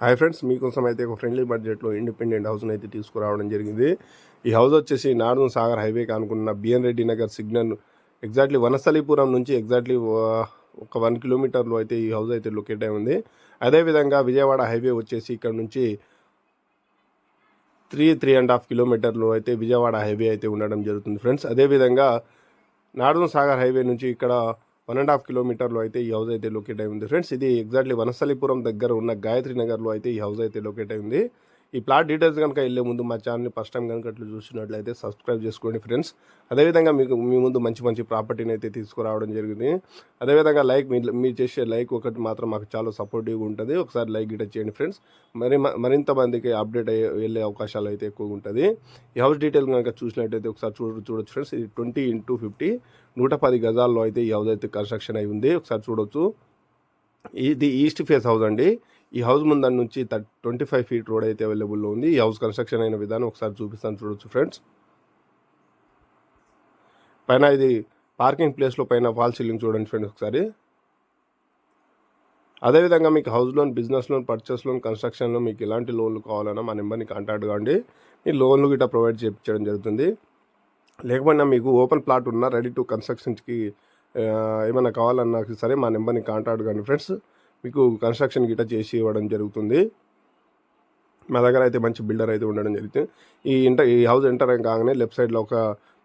Hi friends, మీకోసం అయితే ఒక ఫ్రెండ్లీ బడ్జెట్లో ఇండిపెండెంట్ హౌస్ని అయితే తీసుకురావడం జరిగింది. ఈ హౌస్ వచ్చేసి నార్దన్ సాగర్ హైవేకి అనుకున్న BN Reddy Nagar signal exactly Vanasthalipuram నుంచి ఎగ్జాక్ట్లీ ఒక 1 కిలోమీటర్లో అయితే ఈ హౌస్ అయితే లొకేట్ అయి ఉంది. అదేవిధంగా విజయవాడ హైవే వచ్చేసి ఇక్కడ నుంచి 3.5 కిలోమీటర్లు అయితే విజయవాడ హైవే అయితే ఉండడం జరుగుతుంది ఫ్రెండ్స్. అదేవిధంగా నార్దన్ సాగర్ హైవే నుంచి ఇక్కడ 1.5 కిలోమీటర్లో అయితే ఈ హౌస్ అయితే లొకేట్ అయి ఉంది ఫ్రెండ్స్. ఇది ఎగ్జాక్ట్లీ వనస్థలీపురం దగ్గర ఉన్న గాయత్రి నగర్లో అయితే ఈ హౌస్ అయితే లొకేట్ అయి ఉంది. ఈ ప్లాట్ డీటెయిల్స్ కనుక వెళ్ళే ముందు మా ఛానల్ని ఫస్ట్ టైం కనుక అట్లా చూసినట్లయితే సబ్స్క్రైబ్ చేసుకోండి ఫ్రెండ్స్. అదేవిధంగా మీ ముందు మంచి ప్రాపర్టీని అయితే తీసుకురావడం జరిగింది. అదేవిధంగా మీరు చేసే లైక్ ఒకటి మాత్రం మాకు చాలా సపోర్టివ్గా ఉంటుంది. ఒకసారి లైక్ గిట్ట చేయండి ఫ్రెండ్స్. మరింత మందికి అప్డేట్ వెళ్ళే అవకాశాలు అయితే ఎక్కువగా ఉంటుంది. ఈ హౌస్ డీటెయిల్ కనుక చూసినట్టయితే ఒకసారి చూడొచ్చు ఫ్రెండ్స్. ఇది 20x50 110 గజాల్లో అయితే ఈ హౌస్ అయితే కన్స్ట్రక్షన్ అయి ఉంది. ఒకసారి చూడొచ్చు. ఇది ఈస్ట్ ఫేస్ హౌస్ అండి. ఈ హౌస్ ముందర నుంచి 25 ఫీట్ రోడ్ అయితే అవైలబుల్లో ఉంది. ఈ హౌస్ కన్స్ట్రక్షన్ అయిన విధానం ఒకసారి చూపిస్తాను, చూడొచ్చు ఫ్రెండ్స్. పైన ఇది పార్కింగ్ ప్లేస్లో పైన ఫాల్ సీలింగ్ చూడండి ఫ్రెండ్స్ ఒకసారి. అదేవిధంగా మీకు house loan, business loan, purchase loan, construction loan మీకు ఎలాంటి లోన్లు కావాలన్నా మా నెంబర్ని కాంటాక్ట్ కావండి. మీ లోన్లు గిట్లా ప్రొవైడ్ చేయించడం జరుగుతుంది. లేకపోయినా మీకు ఓపెన్ ప్లాట్ ఉన్నా రెడీ టు కన్స్ట్రక్షన్కి ఏమైనా కావాలన్నా సరే మా నెంబర్ని కాంటాక్ట్ కానీ ఫ్రెండ్స్. మీకు కన్స్ట్రక్షన్ గిట్ట చేసి ఇవ్వడం జరుగుతుంది. మా దగ్గర అయితే మంచి బిల్డర్ అయితే ఉండడం జరుగుతుంది. ఈ హౌస్ ఎంటర్ కాగానే లెఫ్ట్ సైడ్లో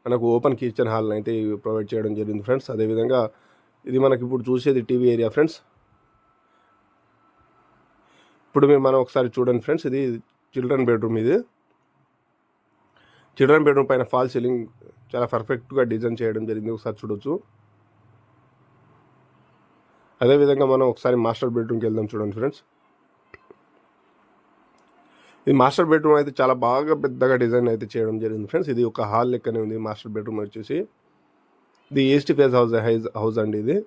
మనకు ఓపెన్ కిచెన్ హాల్ని అయితే ప్రొవైడ్ చేయడం జరిగింది ఫ్రెండ్స్. అదేవిధంగా ఇది మనకి ఇప్పుడు చూసేది టీవీ ఏరియా ఫ్రెండ్స్. ఇప్పుడు మనం ఒకసారి చూడండి ఫ్రెండ్స్. ఇది చిల్డ్రన్ బెడ్రూమ్. ఇది చిల్డ్రన్ బెడ్రూమ్ పైన ఫాల్ సీలింగ్ చాలా పర్ఫెక్ట్గా డిజైన్ చేయడం జరిగింది. ఒకసారి చూడొచ్చు. అదేవిధంగా మనం ఒకసారి మాస్టర్ బెడ్రూమ్కి వెళ్దాం, చూడండి ఫ్రెండ్స్. ఇది మాస్టర్ బెడ్రూమ్ అయితే చాలా బాగా పెద్దగా డిజైన్ అయితే చేయడం జరిగింది ఫ్రెండ్స్. ఇది ఒక హాల్ లెక్కనే ఉంది మాస్టర్ బెడ్రూమ్ వచ్చేసి. ఇది ఈస్ట్ ఫేస్ హౌస్ అండి. ఇది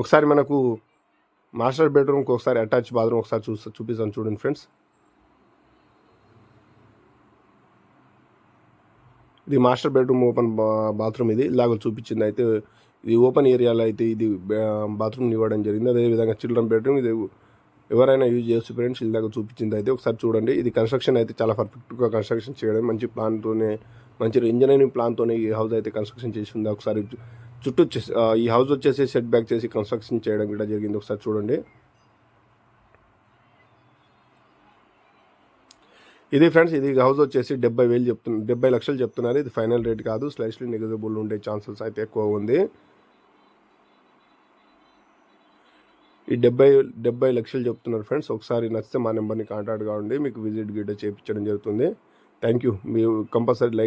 ఒకసారి మనకు మాస్టర్ బెడ్రూమ్కి ఒకసారి అటాచ్ బాత్రూమ్ ఒకసారి చూపిస్తాను, చూడండి ఫ్రెండ్స్. ఇది మాస్టర్ బెడ్రూమ్ ఓపెన్ బాత్రూమ్. ఇది ఇలాగ చూపించింది అయితే ఇది ఓపెన్ ఏరియాలో అయితే ఇది బాత్రూమ్ ఇవ్వడం జరిగింది. అదేవిధంగా చిల్డ్రన్ బెడ్రూమ్. ఇది ఎవరైనా యూజ్ చేయొచ్చు ఫ్రెండ్స్. ఇలాగ చూపించింది అయితే ఒకసారి చూడండి. ఇది కన్స్ట్రక్షన్ అయితే చాలా పర్ఫెక్ట్గా కన్స్ట్రక్షన్ చేయడం, మంచి ప్లాన్తోనే, మంచి ఇంజనీరింగ్ ప్లాన్తోనే ఈ హౌస్ అయితే కన్స్ట్రక్షన్ చేసి ఉంది. ఒకసారి చుట్టూ ఈ హౌస్ వచ్చేసి సెట్ బ్యాక్ చేసి కన్స్ట్రక్షన్ చేయడం కూడా జరిగింది. ఒకసారి చూడండి. ఇది ఫ్రెండ్స్, ఇది హౌస్ వచ్చేసి 70 లక్షలు చెప్తున్నారు. ఇది ఫైనల్ రేట్ కాదు, స్లైస్లీ నెగోజియబుల్ ఉండే ఛాన్సెస్ అయితే ఎక్కువ ఉంది. ఈ 70 లక్షలు చెప్తున్నారు ఫ్రెండ్స్. ఒకసారి నచ్చితే మా నెంబర్ని కాంటాక్ట్ కావండి. మీకు విజిట్ గిట్ట చేయించడం జరుగుతుంది. Thank you. మీరు కంపల్సరీ లైక్